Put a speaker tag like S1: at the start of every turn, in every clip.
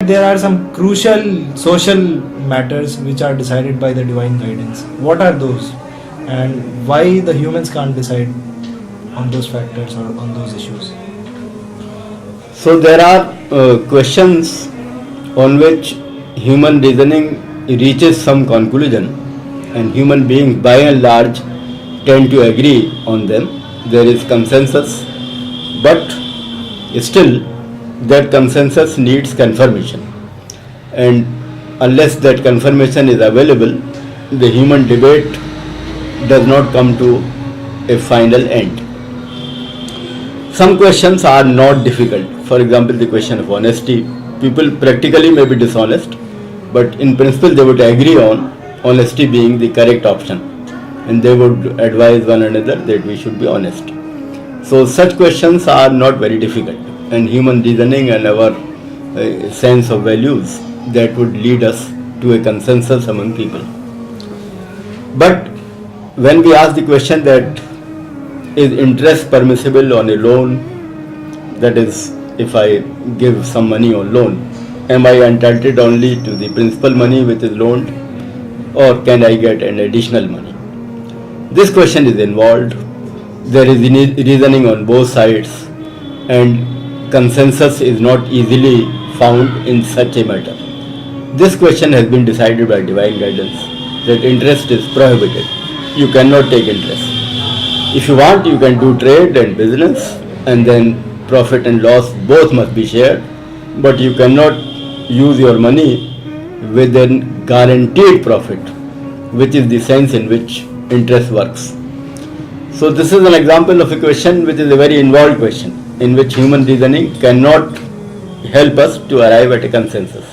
S1: There are some crucial social matters which are decided by the divine guidance. What are those, and why the humans can't decide on those factors or on those issues?
S2: So there are questions on which human reasoning reaches some conclusion, and human beings by and large tend to agree on them. There is consensus, but still that consensus needs confirmation, and unless that confirmation is available, the human debate does not come to a final end. Some questions are not difficult. For example, the question of honesty. People practically may be dishonest, but in principle they would agree on honesty being the correct option, and they would advise one another that we should be honest. So such questions are not very difficult, and human reasoning and our sense of values, that would lead us to a consensus among people. But when we ask the question that is interest permissible on a loan, that is, if I give some money on loan, am I entitled only to the principal money which is loaned, or can I get an additional money? This question is involved. There is reasoning on both sides, and consensus is not easily found in such a matter. This question has been decided by divine guidance, that interest is prohibited. You cannot take interest. If you want, you can do trade and business, and then profit and loss both must be shared, but you cannot use your money with a guaranteed profit, which is the sense in which interest works. So this is an example of a question which is a very involved question, in which human reasoning cannot help us to arrive at a consensus.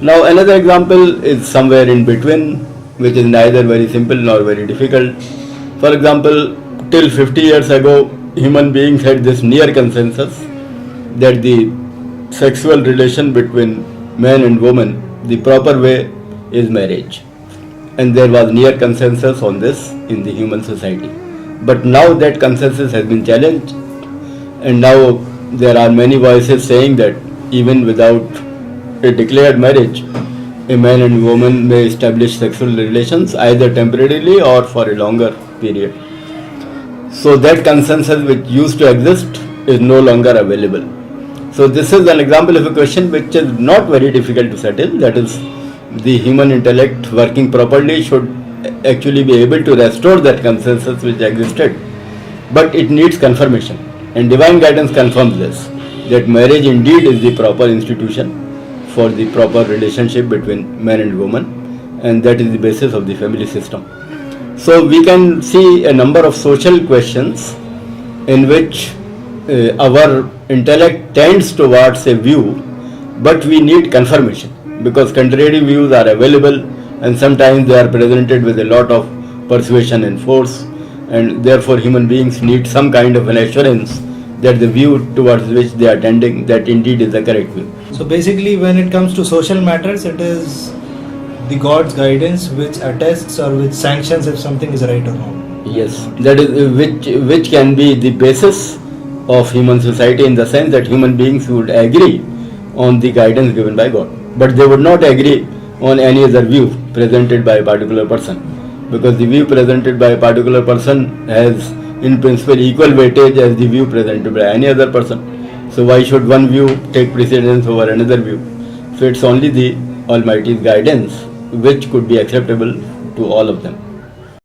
S2: Now another example is somewhere in between, which is neither very simple nor very difficult. For example, till 50 years ago, human beings had this near consensus that the sexual relation between man and woman, the proper way is marriage. And there was near consensus on this in the human society. But now that consensus has been challenged, and now there are many voices saying that even without a declared marriage, a man and woman may establish sexual relations either temporarily or for a longer period. So that consensus which used to exist is no longer available. So this is an example of a question which is not very difficult to settle. That is, the human intellect working properly should actually be able to restore that consensus which existed, but it needs confirmation, and divine guidance confirms this, that marriage indeed is the proper institution for the proper relationship between man and woman, and that is the basis of the family system. So we can see a number of social questions in which our intellect tends towards a view, but we need confirmation, because contrary views are available, and sometimes they are presented with a lot of persuasion and force, and therefore human beings need some kind of an assurance that the view towards which they are tending, that indeed is the correct view.
S1: So basically, when it comes to social matters, it is the God's guidance which attests or which sanctions if something is right or wrong.
S2: Yes, that is which can be the basis of human society, in the sense that human beings would agree on the guidance given by God, but they would not agree on any other view presented by a particular person, because the view presented by a particular person has in principle equal weightage as the view presented by any other person. So why should one view take precedence over another view? So it's only the Almighty's guidance which could be acceptable to all of them.